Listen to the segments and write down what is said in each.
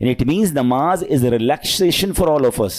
And it means namaz is a relaxation for all of us.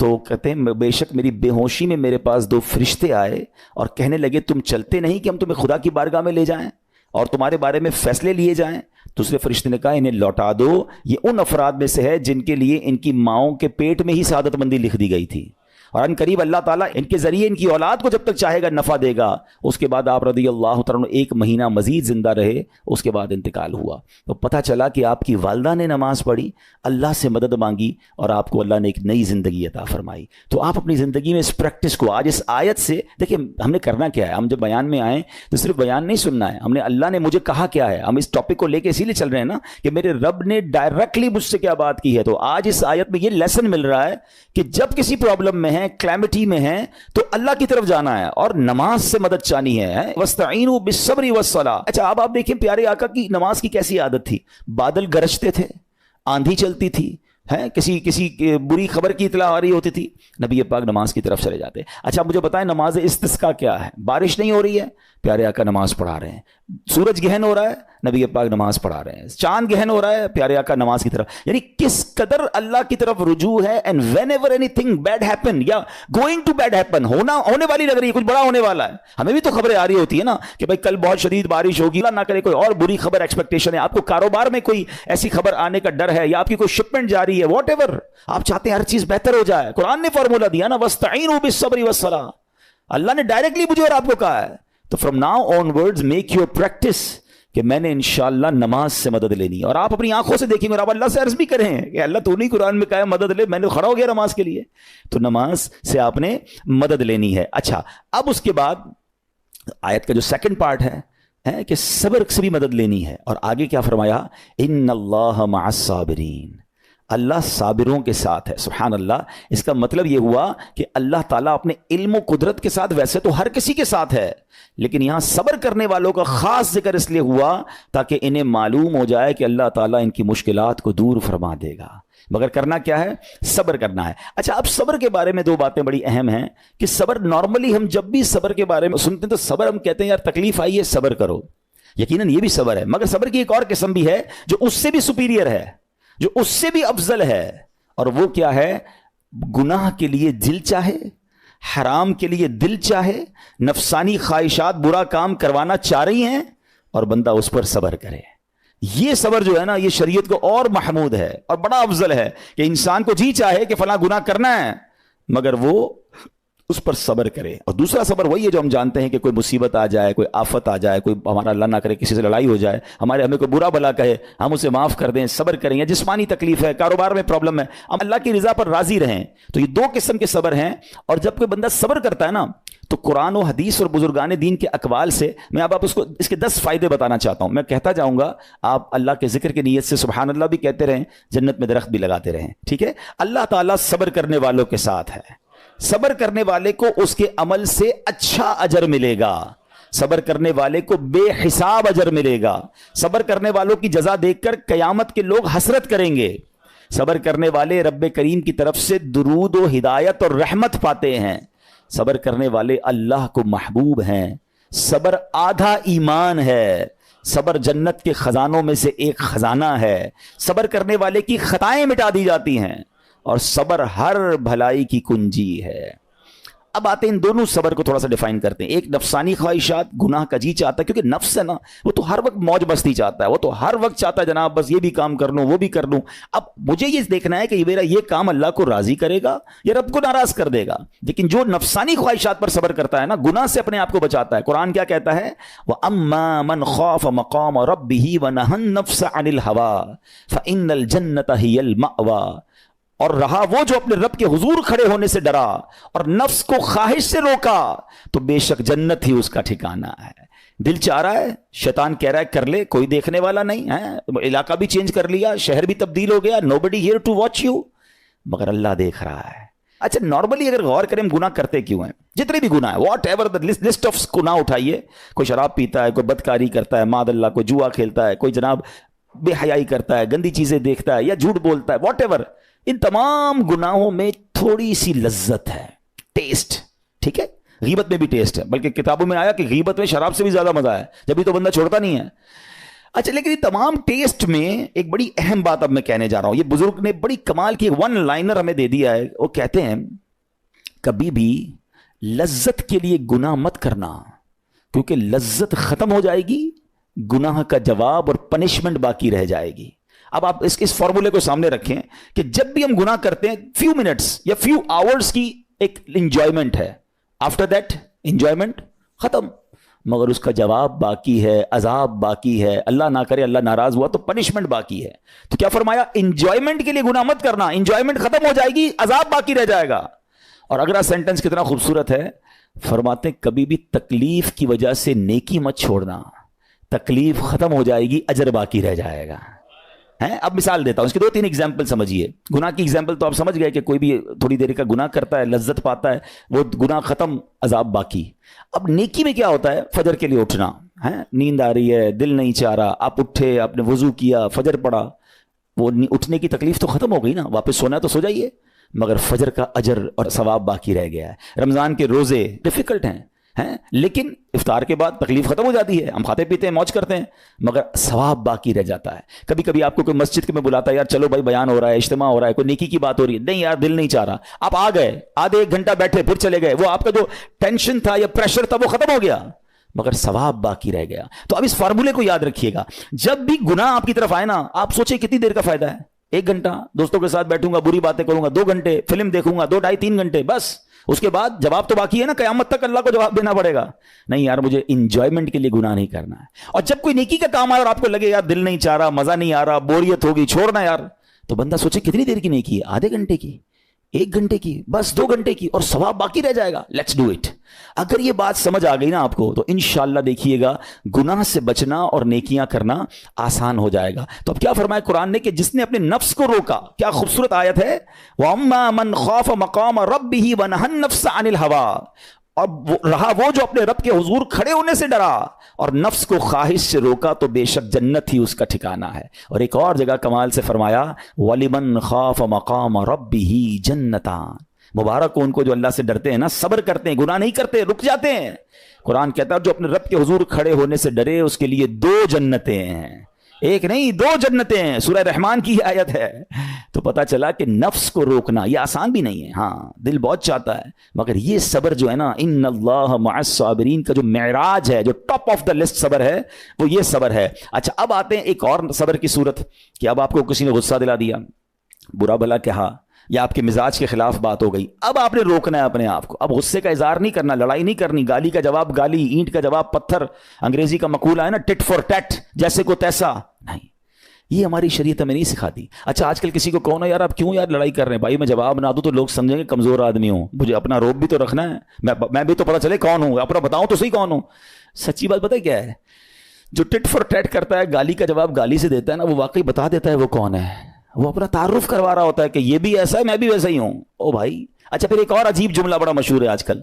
تو کہتے ہیں بے شک میری بے ہوشی میں میرے پاس 2 فرشتے آئے اور کہنے لگے تم چلتے نہیں کہ ہم تمہیں خدا کی بارگاہ میں لے جائیں اور تمہارے بارے میں فیصلے لیے جائیں. دوسرے فرشتے نے کہا انہیں لوٹا دو, یہ ان افراد میں سے ہے جن کے لیے ان کی ماؤں کے پیٹ میں ہی سعادت مندی لکھ دی گئی تھی, اور ان قریب اللہ تعالیٰ ان کے ذریعے ان کی اولاد کو جب تک چاہے گا نفع دے گا. اس کے بعد آپ رضی اللہ تعالیٰ 1 مہینہ مزید زندہ رہے, اس کے بعد انتقال ہوا. تو پتہ چلا کہ آپ کی والدہ نے نماز پڑھی, اللہ سے مدد مانگی اور آپ کو اللہ نے ایک نئی زندگی عطا فرمائی. تو آپ اپنی زندگی میں اس پریکٹس کو آج اس آیت سے دیکھیں, ہم نے کرنا کیا ہے. ہم جب بیان میں آئیں تو صرف بیان نہیں سننا ہے, ہم نے اللہ نے مجھے کہا کیا ہے. ہم اس ٹاپک کو لے کے اسی لیے چل رہے ہیں نا کہ میرے رب نے ڈائریکٹلی مجھ سے کیا بات کی ہے. تو آج اس آیت میں یہ لیسن مل رہا ہے کہ جب کسی پرابلم میں ہے, کلیمٹی میں ہیں, تو اللہ کی طرف جانا ہے اور نماز سے مدد چانی ہے. وَاسْتَعِينُوا بِالصَّبْرِ وَالصَّلَاةِ. اچھا اب آپ دیکھیں پیارے آقا کی نماز کی کیسی عادت تھی. بادل گرجتے تھے, آندھی چلتی تھی, کسی بری خبر کی اطلاع آ رہی ہوتی تھی, نبی پاک نماز کی طرف چلے جاتے. اچھا مجھے بتائیں نماز استسقاء کیا ہے؟ بارش نہیں ہو رہی ہے, پیارے آقا نماز پڑھا رہے ہیں. سورج گہن ہو رہا ہے, نبی پاک نماز پڑھا رہے ہیں. چاند گہن ہو رہا ہے, پیارے آقا نماز کی طرف. یعنی کس قدر اللہ کی طرف رجوع ہے. And whenever anything bad happen یا گوئنگ ٹو بیڈ ہیپن, ہونے والی لگ رہی ہے, کچھ بڑا ہونے والا ہے. ہمیں بھی تو خبریں آ رہی ہوتی ہے نا کہ بھائی کل بہت شدید بارش ہوگی, اللہ نہ کرے کوئی اور بری خبر ایکسپیکٹیشن ہے. آپ کو کاروبار میں کوئی ایسی خبر آنے کا ڈر ہے, یا آپ کی کوئی شپمنٹ جاری ہے, واٹ ایور آپ چاہتے ہیں ہر چیز بہتر ہو جائے. قرآن نے فارمولا دیا نا, وَاسْتَعِينُوا بِالصَّبْرِ وَالصَّلَاةِ. اللہ نے ڈائریکٹلی مجھے اور آپ کو کہا ہے. تو from now on words make your practice کہ میں نے انشاءاللہ نماز سے مدد لینی. اور آپ اپنی آنکھوں سے دیکھیں, میرا اللہ سے عرض بھی کریں کہ اللہ تو نہیں قرآن میں کہا ہے مدد لے, میں نے کھڑا ہو گیا نماز کے لیے. تو نماز سے آپ نے مدد لینی ہے. اچھا اب اس کے بعد آیت کا جو سیکنڈ پارٹ ہے کہ صبر سے بھی مدد لینی ہے. اور آگے کیا فرمایا, ان اللہ مع الصابرین, اللہ صابروں کے ساتھ ہے. سبحان اللہ. اس کا مطلب یہ ہوا کہ اللہ تعالیٰ اپنے علم و قدرت کے ساتھ, ویسے تو ہر کسی کے ساتھ ہے, لیکن یہاں صبر کرنے والوں کا خاص ذکر اس لیے ہوا تاکہ انہیں معلوم ہو جائے کہ اللہ تعالیٰ ان کی مشکلات کو دور فرما دے گا. مگر کرنا کیا ہے؟ صبر کرنا ہے. اچھا اب صبر کے بارے میں 2 باتیں بڑی اہم ہیں کہ صبر نارملی ہم جب بھی صبر کے بارے میں سنتے ہیں تو صبر ہم کہتے ہیں یار تکلیف آئی ہے صبر کرو. یقیناً یہ بھی صبر ہے, مگر صبر کی ایک اور قسم بھی ہے جو اس سے بھی سپیریئر ہے, جو اس سے بھی افضل ہے. اور وہ کیا ہے؟ گناہ کے لیے دل چاہے, حرام کے لیے دل چاہے, نفسانی خواہشات برا کام کروانا چاہ رہی ہیں اور بندہ اس پر صبر کرے. یہ صبر جو ہے نا, یہ شریعت کو اور محمود ہے اور بڑا افضل ہے کہ انسان کو جی چاہے کہ فلاں گناہ کرنا ہے مگر وہ اس پر صبر کرے. اور دوسرا صبر وہی ہے جو ہم جانتے ہیں کہ کوئی مصیبت آ جائے, کوئی آفت آ جائے, کوئی ہمارا اللہ نہ کرے کسی سے لڑائی ہو جائے, ہمیں کوئی برا بلا کہے, ہم اسے معاف کر دیں, صبر کریں. یا جسمانی تکلیف ہے, کاروبار میں پرابلم ہے, ہم اللہ کی رضا پر راضی رہیں. تو یہ 2 قسم کے صبر ہیں. اور جب کوئی بندہ صبر کرتا ہے نا تو قرآن و حدیث اور بزرگان دین کے اقوال سے میں اب اس کو اس کے 10 فائدے بتانا چاہتا ہوں. میں کہتا جاؤں گا, آپ اللہ کے ذکر کی نیت سے سبحان اللہ بھی کہتے رہیں, جنت میں درخت بھی لگاتے رہیں. ٹھیک ہے. اللہ تعالیٰ صبر کرنے والوں کے ساتھ ہے. صبر کرنے والے کو اس کے عمل سے اچھا اجر ملے گا, صبر کرنے والے کو بے حساب اجر ملے گا. صبر کرنے والوں کی جزا دیکھ کر قیامت کے لوگ حسرت کریں گے. صبر کرنے والے رب کریم کی طرف سے درود و ہدایت اور رحمت پاتے ہیں. صبر کرنے والے اللہ کو محبوب ہیں. صبر آدھا ایمان ہے. صبر جنت کے خزانوں میں سے ایک خزانہ ہے. صبر کرنے والے کی خطائیں مٹا دی جاتی ہیں اور صبر ہر بھلائی کی کنجی ہے. اب آتے ہیں ان دونوں صبر کو تھوڑا سا ڈیفائن کرتے ہیں. ایک نفسانی خواہشات, گناہ کا جی چاہتا ہے, کیونکہ نفس ہے نا وہ تو ہر وقت موج مستی چاہتا ہے, وہ تو ہر وقت چاہتا ہے جناب بس یہ بھی کام کر لوں وہ بھی کر لوں. اب مجھے یہ دیکھنا ہے کہ میرا یہ کام اللہ کو راضی کرے گا یا رب کو ناراض کر دے گا. لیکن جو نفسانی خواہشات پر صبر کرتا ہے نا, گناہ سے اپنے آپ کو بچاتا ہے, قرآن کیا کہتا ہے, وَأَمَّا مَنْ خَافَ مَقَامَ رَبِّهِ وَنَهَى النَّفْسَ عَنِ الْهَوَىٰ فَإِنَّ الْجَنَّةَ هِيَ الْمَأْوَىٰ. اور رہا وہ جو اپنے رب کے حضور کھڑے ہونے سے ڈرا اور نفس کو خواہش سے روکا تو بے شک جنت ہی اس کا ٹھکانہ ہے. دل چاہ رہا ہے, شیطان کہہ رہا ہے کر لے, کوئی دیکھنے والا نہیں ہے, علاقہ بھی چینج کر لیا, شہر بھی تبدیل ہو گیا, nobody here to watch you, مگر اللہ دیکھ رہا ہے. اچھا نارملی اگر غور کریں ہم گناہ کرتے کیوں ہیں, جتنے بھی گناہ ہیں, what ever the list of گناہ اٹھائیے, کوئی شراب پیتا ہے, کوئی بدکاری کرتا ہے, معاذ اللہ, کوئی جوا کھیلتا ہے, کوئی جناب بے حیائی کرتا ہے, گندی چیزیں دیکھتا ہے یا جھوٹ بولتا ہے, واٹ ایور, ان تمام گناہوں میں تھوڑی سی لذت ہے, ٹیسٹ. ٹھیک ہے, غیبت میں بھی ٹیسٹ ہے, بلکہ کتابوں میں آیا کہ غیبت میں شراب سے بھی زیادہ مزہ ہے, جبھی تو بندہ چھوڑتا نہیں ہے. اچھا لیکن یہ تمام ٹیسٹ میں ایک بڑی اہم بات اب میں کہنے جا رہا ہوں. یہ بزرگ نے بڑی کمال کی ون لائنر ہمیں دے دیا ہے. وہ کہتے ہیں کبھی بھی لذت کے لیے گناہ مت کرنا, کیونکہ لذت ختم ہو جائے گی, گناہ کا جواب اور پنشمنٹ باقی رہ جائے گی. اب آپ اس فارمولے کو سامنے رکھیں کہ جب بھی ہم گناہ کرتے ہیں فیو منٹس یا فیو آورز کی ایک انجوائمنٹ ہے, آفٹر دیٹ انجوائمنٹ ختم, مگر اس کا جواب باقی ہے, عذاب باقی ہے, اللہ نہ کرے اللہ ناراض ہوا تو پنشمنٹ باقی ہے. تو کیا فرمایا, انجوائمنٹ کے لیے گناہ مت کرنا, انجوائمنٹ ختم ہو جائے گی, عذاب باقی رہ جائے گا. اور اگلا سینٹنس کتنا خوبصورت ہے, فرماتے ہیں کبھی بھی تکلیف کی وجہ سے نیکی مت چھوڑنا, تکلیف ختم ہو جائے گی, اجر باقی رہ جائے گا. اب مثال دیتا ہوں, اس کے 2-3 ایگزامپل سمجھیے. گناہ کی ایگزامپل تو آپ سمجھ گئے کہ کوئی بھی تھوڑی دیر کا گناہ کرتا ہے, لذت پاتا ہے, وہ گناہ ختم, عذاب باقی. اب نیکی میں کیا ہوتا ہے, فجر کے لیے اٹھنا ہے, نیند آ رہی ہے, دل نہیں چاہ رہا, آپ اٹھے, آپ نے وضو کیا, فجر پڑا, وہ اٹھنے کی تکلیف تو ختم ہو گئی نا, واپس سونا ہے تو سو جائیے, مگر فجر کا اجر اور ثواب باقی رہ گیا ہے. رمضان کے روزے ڈیفیکلٹ ہیں, لیکن افطار کے بعد تکلیف ختم ہو جاتی ہے, ہم کھاتے پیتے ہیں, موج کرتے ہیں, مگر ثواب باقی رہ جاتا ہے. کبھی کبھی آپ کو کوئی مسجد کے میں بلاتا ہے, یار چلو بھائی بیان ہو رہا ہے, اجتماع ہو رہا ہے, کوئی نیکی کی بات ہو رہی ہے, نہیں یار دل نہیں چاہ رہا, آپ آ گئے, آدھے 1 گھنٹہ بیٹھے, پھر چلے گئے, وہ آپ کا جو ٹینشن تھا یا پریشر تھا وہ ختم ہو گیا, مگر ثواب باقی رہ گیا. تو اب اس فارمولے کو یاد رکھیے گا, جب بھی گناہ آپ کی طرف آئے نا, آپ سوچیں کتنی دیر کا فائدہ ہے, 1 گھنٹہ دوستوں کے ساتھ بیٹھوں گا, بری باتیں کروں گا 2 گھنٹے, فلم دیکھوں گا 2, 2.5, 3 گھنٹے, بس اس کے بعد جواب تو باقی ہے نا, قیامت تک اللہ کو جواب دینا پڑے گا. نہیں یار مجھے انجوائمنٹ کے لیے گناہ نہیں کرنا ہے. اور جب کوئی نیکی کا کام آئے اور آپ کو لگے یار دل نہیں چاہ رہا, مزہ نہیں آ رہا, بوریت ہوگی, چھوڑنا یار, تو بندہ سوچے کتنی دیر کی نیکی ہے, آدھے گھنٹے کی, 1 گھنٹے کی, بس 2 گھنٹے کی, اور ثواب باقی رہ جائے گا. Let's do it. اگر یہ بات سمجھ آ گئی نا آپ کو, تو انشاءاللہ دیکھیے گا گناہ سے بچنا اور نیکیاں کرنا آسان ہو جائے گا. تو اب کیا فرمایا قرآن نے کہ جس نے اپنے نفس کو روکا, کیا خوبصورت آیت ہے, وَأَمَّا مَنْ خَافَ مَقَامَ رَبِّهِ وَنَهَى النَّفْسَ عَنِ الْهَوَىٰ, اور رہا وہ جو اپنے رب کے حضور کھڑے ہونے سے ڈرا اور نفس کو خواہش سے روکا, تو بے شک جنت ہی اس کا ٹھکانہ ہے. اور ایک اور جگہ کمال سے فرمایا, وَلِمَنْ خَافَ مَقَامَ رَبِّهِ جَنَّتَانِ, مبارک ہو ان کو جو اللہ سے ڈرتے ہیں نا, صبر کرتے ہیں, گناہ نہیں کرتے, رک جاتے ہیں. قرآن کہتا ہے جو اپنے رب کے حضور کھڑے ہونے سے ڈرے, اس کے لیے 2 جنتیں ہیں, 1 نہیں 2 جنتیں ہیں. سورہ رحمان کی آیت ہے. تو پتا چلا کہ نفس کو روکنا یہ آسان بھی نہیں ہے, ہاں دل بہت چاہتا ہے, مگر یہ صبر جو ہے نا, ان اللہ مع الصابرین کا جو معراج ہے, جو ٹاپ آف دا لسٹ صبر ہے, وہ یہ صبر ہے. اچھا اب آتے ہیں ایک اور صبر کی صورت, کہ اب آپ کو کسی نے غصہ دلا دیا, برا بھلا کہا, یا آپ کے مزاج کے خلاف بات ہو گئی, اب آپ نے روکنا ہے اپنے آپ کو. اب غصے کا اظہار نہیں کرنا, لڑائی نہیں کرنی, گالی کا جواب گالی, اینٹ کا جواب پتھر, انگریزی کا مقولہ ہے نا ٹٹ فور ٹیٹ, جیسے کو تیسا نہیں, یہ ہماری شریعت ہمیں نہیں سکھاتی. اچھا آج کل کسی کو کہو نا یار آپ کیوں یار لڑائی کر رہے ہیں, بھائی میں جواب نہ دوں تو لوگ سمجھیں گے کمزور آدمی ہوں, مجھے اپنا روب بھی تو رکھنا ہے, میں بھی تو پتا چلے کون ہوں, اپنا بتاؤں تو صحیح کون ہوں. سچی بات پتہ ہے کیا ہے, جو ٹٹ فور ٹیٹ کرتا ہے, گالی کا جواب گالی سے دیتا ہے نا, وہ واقعی بتا دیتا ہے وہ کون ہے, وہ اپنا تعارف کروا رہا ہوتا ہے کہ یہ بھی ایسا ہے, میں بھی ویسا ہی ہوں. او بھائی. اچھا پھر ایک اور عجیب جملہ بڑا مشہور ہے آج کل,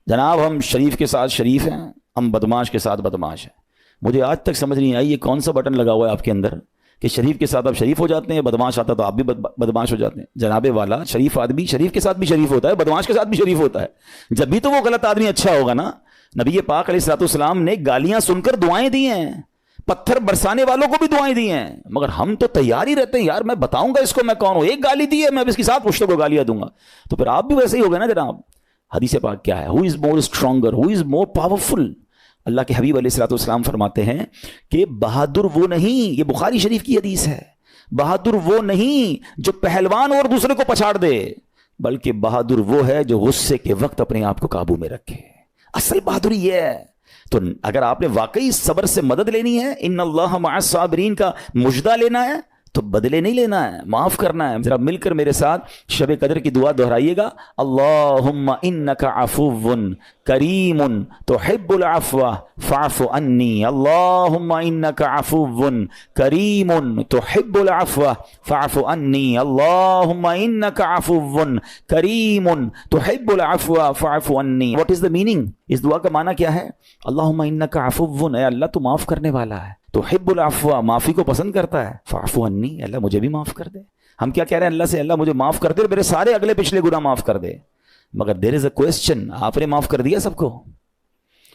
جناب ہم شریف کے ساتھ شریف ہیں, ہم بدماش کے ساتھ بدماش ہیں. مجھے آج تک سمجھ نہیں آئی یہ کون سا بٹن لگا ہوا ہے آپ کے اندر کہ شریف کے ساتھ آپ شریف ہو جاتے ہیں, بدماش آتا تو آپ بھی بدماش ہو جاتے ہیں. جناب والا, شریف آدمی شریف کے ساتھ بھی شریف ہوتا ہے, بدماش کے ساتھ بھی شریف ہوتا ہے. جب بھی تو وہ غلط آدمی اچھا ہوگا نا. نبی پاک علیہ الصلوۃ والسلام نے گالیاں سن کر دعائیں دی ہیں, پتھر برسانے والوں کو بھی دعائیں دی ہیں, مگر ہم تو تیار ہی رہتے ہیں یار میں بتاؤں گا اس کو میں کون ہوں, 1 گالی دی ہے میں اس کے ساتھ پشتوں کو گالیاں دوں گا. تو پھر آپ بھی ویسے ہی ہو گئے نا جناب. حدیث پاک کیا ہے, ہو از مور اسٹرانگر, ہو از مور پاورفل. اللہ کے حبیب علیہ الصلوۃ والسلام فرماتے ہیں کہ بہادر وہ نہیں, یہ بخاری شریف کی حدیث ہے, بہادر وہ نہیں جو پہلوان اور دوسرے کو پچھاڑ دے, بلکہ بہادر وہ ہے جو غصے کے وقت اپنے آپ کو قابو میں رکھے. اصل بہادری یہ ہے. تو اگر آپ نے واقعی صبر سے مدد لینی ہے, ان اللہ مع الصابرین کا مجدہ لینا ہے, تو بدلے نہیں لینا ہے, معاف کرنا ہے. ذرا مل کر میرے ساتھ شب قدر کی دعا دہرائیے گا, اللہم انک عفو کریم تحب العفو فاعف عنی, اللہم انک عفو کریم تحب العفو فاعف عنی, اللہم انک عفو کریم تحب العفو فاعف عنی. واٹ از دا میننگ, اس دعا کا معنی کیا ہے؟ اللہم انک عفو, اے اللہ تو معاف کرنے والا ہے, تحب العفو, معافی کو پسند کرتا ہے, فاعف عنی, اللہ مجھے بھی معاف کر دے. ہم کیا کہہ رہے ہیں اللہ سے, اللہ مجھے معاف کر دے, میرے سارے اگلے پچھلے گناہ معاف کر دے. مگر دیر از اے کوسچن, آپ نے معاف کر دیا سب کو؟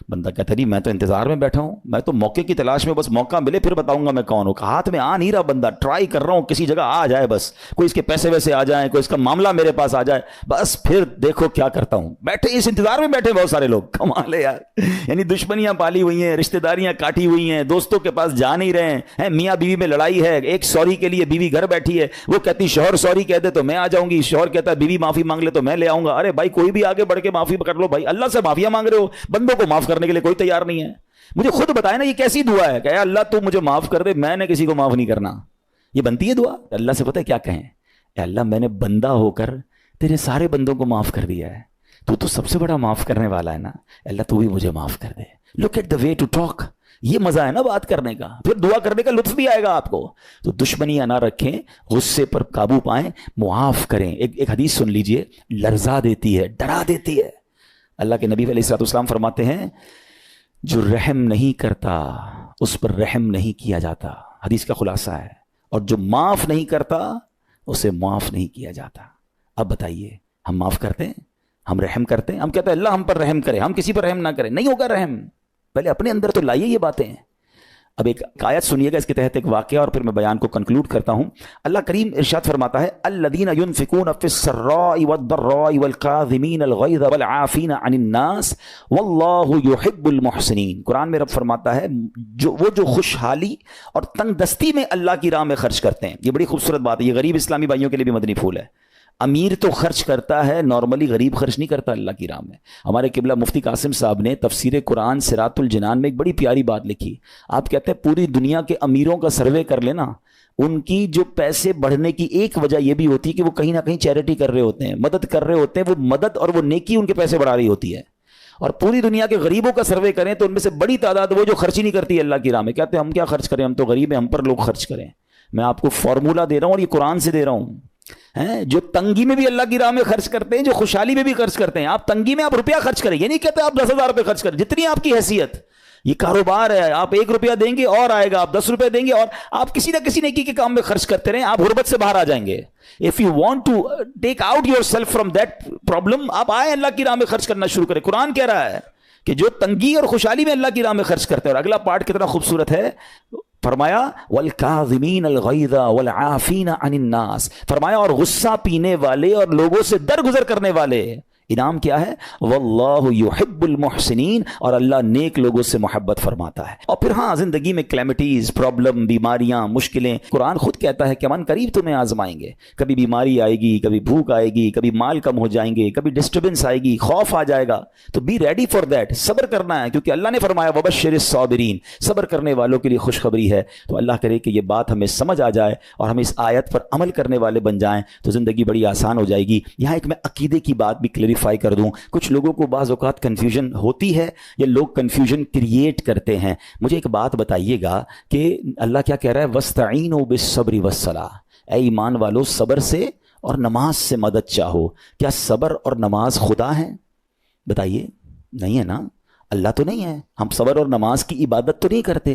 بندہ کہتا نہیں میں تو انتظار میں بیٹھا ہوں, میں تو موقع کی تلاش میں, بس موقع ملے پھر بتاؤں گا میں کون ہوں. ہاتھ میں آ نہیں رہا بندہ, ٹرائی کر رہا ہوں کسی جگہ آ جائے, بس کوئی اس کے پیسے ویسے آ جائیں, کوئی اس کا معاملہ میرے پاس آ جائے, بس پھر دیکھو کیا کرتا ہوں. بیٹھے اس انتظار میں بیٹھے بہت سارے لوگ, کمال ہے یار. یعنی دشمنیاں پالی ہوئی ہیں, رشتہ داریاں کاٹی ہوئی ہیں, دوستوں کے پاس جا نہیں رہے ہیں, میاں بیوی میں لڑائی ہے, ایک سوری کے لیے بیوی گھر بیٹھی ہے, وہ کہتی شوہر سوری کہہ دے تو میں آ جاؤں گی, شوہر کہتا ہے بیوی معافی مانگ لے تو میں لے آؤں گا. ارے بھائی کوئی بھی آگے بڑھ کے معافی کر لو بھائی, اللہ سے معافیاں مانگ رہے ہو, بندوں کو معاف کرنے کے لیے کوئی تیار نہیں ہے. مجھے خود بتائے نا یہ کیسی دعا ہے کہ اے اللہ تو مجھے معاف کر دے, میں نے کسی کو معاف نہیں کرنا. یہ بنتی ہے دعا؟ اللہ سے پتہ ہے کیا کہیں, اے اللہ میں نے بندہ ہو کر تیرے سارے بندوں کو معاف کر دیا ہے, تو سب سے بڑا معاف کرنے والا ہے نا, اللہ تو بھی مجھے معاف کر دے. Look at the way to talk, یہ مزہ ہے نا بات کرنے کا, پھر دعا کرنے کا لطف بھی آئے گا آپ کو. تو دشمنیاں نہ رکھیں, غصے پر قابو پائیں, معاف کریں. ایک حدیث سن لیجئے, لرزا دیتی ہے, ڈرا دیتی ہے. اللہ کے نبی علیہ الصلوۃ والسلام فرماتے ہیں جو رحم نہیں کرتا اس پر رحم نہیں کیا جاتا, حدیث کا خلاصہ ہے, اور جو معاف نہیں کرتا اسے معاف نہیں کیا جاتا. اب بتائیے ہم معاف کرتے ہیں, ہم رحم کرتے ہیں, ہم کہتے ہیں اللہ ہم پر رحم کرے, ہم کسی پر رحم نہ کریں. نہیں ہوگا رحم, پہلے اپنے اندر تو لائیے یہ باتیں. اب ایک آیت سنیے گا اس کے تحت ایک واقعہ, اور پھر میں بیان کو کنکلوڈ کرتا ہوں. اللہ کریم ارشاد فرماتا ہے الذین ينفقون فی السراء والضراء والکاظمین الغیظ والعافین عن الناس واللہ یحب المحسنین. قرآن میں رب فرماتا ہے وہ جو خوشحالی اور تنگ دستی میں اللہ کی راہ میں خرچ کرتے ہیں. یہ بڑی خوبصورت بات ہے, یہ غریب اسلامی بھائیوں کے لیے بھی مدنی پھول ہے. امیر تو خرچ کرتا ہے نارملی, غریب خرچ نہیں کرتا اللہ کی راہ میں. ہمارے قبلہ مفتی قاسم صاحب نے تفسیر قرآن صراط الجنان میں ایک بڑی پیاری بات لکھی. آپ کہتے ہیں پوری دنیا کے امیروں کا سروے کر لینا, ان کی جو پیسے بڑھنے کی ایک وجہ یہ بھی ہوتی ہے کہ وہ کہیں نہ کہیں چیریٹی کر رہے ہوتے ہیں, مدد کر رہے ہوتے ہیں. وہ مدد اور وہ نیکی ان کے پیسے بڑھا رہی ہوتی ہے. اور پوری دنیا کے غریبوں کا سروے کریں تو ان میں سے بڑی تعداد وہ جو خرچ ہی نہیں کرتی اللہ کی راہ میں. کہتے ہیں ہم کیا خرچ کریں, ہم تو غریب ہیں, ہم پر لوگ خرچ کریں. میں آپ کو فارمولہ دے رہا ہوں اور یہ قرآن سے دے رہا ہوں. جو تنگی میں بھی اللہ کی راہ میں خرچ کرتے ہیں, جو خوشحالی میں بھی خرچ کرتے ہیں. آپ تنگی میں آپ روپیہ خرچ کریں, یہ نہیں کہتے آپ 10,000 روپے خرچ کریں, جتنی آپ کی حیثیت. یہ کاروبار ہے, آپ 1 روپیہ دیں گے اور آئے گا, آپ 10 روپے دیں گے اور آپ کسی نہ کسی نیکی کے کام میں خرچ کرتے رہیں, آپ غربت سے باہر آ جائیں گے. If you want to take out yourself from that problem, آپ آئے اللہ کی راہ میں خرچ کرنا شروع کریں. قرآن کہہ رہا ہے کہ جو تنگی اور خوشحالی میں اللہ کی راہ میں خرچ کرتے ہیں. اور اگلا پارٹ کتنا خوبصورت ہے, فرمایا والکاظمین الغیظ والعافین عن الناس, فرمایا اور غصہ پینے والے اور لوگوں سے درگزر کرنے والے. انعام کیا ہے, واللہ یحب المحسنین, اور اللہ نیک لوگوں سے محبت فرماتا ہے. اور پھر ہاں زندگی میں کلیمٹیز, پرابلم, بیماریاں, مشکلیں, قرآن خود کہتا ہے کہ من قریب تمہیں آزمائیں گے. کبھی بیماری آئے گی, کبھی بھوک آئے گی, کبھی مال کم ہو جائیں گے, کبھی ڈسٹربنس آئے گی, خوف آ جائے گا. تو بی ریڈی فار دیٹ, صبر کرنا ہے, کیونکہ اللہ نے فرمایا وبشر الصابرین, صبر کرنے والوں کے لیے خوشخبری ہے. تو اللہ کرے کہ یہ بات ہمیں سمجھ آ جائے اور ہم اس آیت پر عمل کرنے والے بن جائیں تو زندگی بڑی آسان ہو جائے گی. یہاں ایک میں عقیدے کی بات بھی کلیریفائی کر دوں. کچھ لوگوں کو بعض اوقات کنفیوژن ہوتی ہے یا لوگ کنفیوژن کریٹ کرتے ہیں. مجھے ایک بات بتائیے گا کہ اللہ کیا کہہ رہا ہے, وَاسْتَعِينُوا بِالصَّبْرِ وَالصَّلَاةِ, اے ایمان والو صبر سے اور نماز سے مدد چاہو. کیا صبر اور نماز خدا ہیں؟ بتائیے, نہیں ہے نا, اللہ تو نہیں ہے. ہم صبر اور نماز کی عبادت تو نہیں کرتے.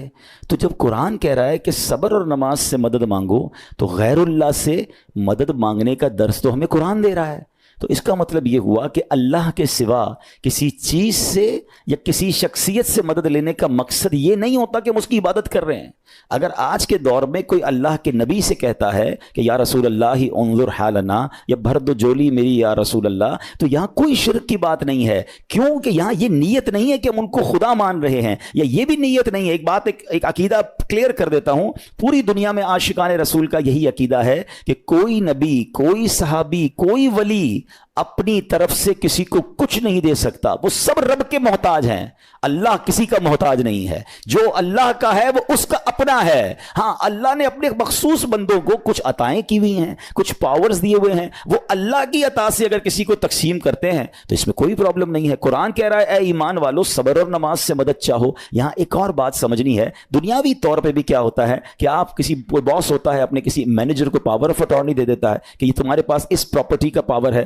تو جب قرآن کہہ رہا ہے کہ صبر اور نماز سے مدد مانگو, تو غیر اللہ سے مدد مانگنے کا درس تو ہمیں قرآن دے رہا ہے. تو اس کا مطلب یہ ہوا کہ اللہ کے سوا کسی چیز سے یا کسی شخصیت سے مدد لینے کا مقصد یہ نہیں ہوتا کہ ہم اس کی عبادت کر رہے ہیں. اگر آج کے دور میں کوئی اللہ کے نبی سے کہتا ہے کہ یا رسول اللہ انظر حالنا, یا بھر دو جولی میری یا رسول اللہ, تو یہاں کوئی شرک کی بات نہیں ہے. کیوں کہ یہاں یہ نیت نہیں ہے کہ ہم ان کو خدا مان رہے ہیں, یا یہ بھی نیت نہیں ہے. ایک بات ایک عقیدہ کلیئر کر دیتا ہوں, پوری دنیا میں عاشقان رسول کا یہی عقیدہ ہے کہ کوئی نبی, کوئی صحابی, کوئی ولی اپنی طرف سے کسی کو کچھ نہیں دے سکتا. وہ سب رب کے محتاج ہیں, اللہ کسی کا محتاج نہیں ہے. جو اللہ کا ہے وہ اس کا اپنا ہے. ہاں اللہ نے اپنے مخصوص بندوں کو کچھ عطائیں کی ہوئی ہیں, کچھ پاورز دیے ہوئے ہیں, وہ اللہ کی عطا سے اگر کسی کو تقسیم کرتے ہیں تو اس میں کوئی پرابلم نہیں ہے. قرآن کہہ رہا ہے اے ایمان والو صبر اور نماز سے مدد چاہو. یہاں ایک اور بات سمجھنی ہے, دنیاوی طور پہ بھی کیا ہوتا ہے کہ آپ کسی باس ہوتا ہے اپنے کسی مینیجر کو پاور آف اٹارنی دے دیتا ہے کہ یہ تمہارے پاس اس پراپرٹی کا پاور ہے,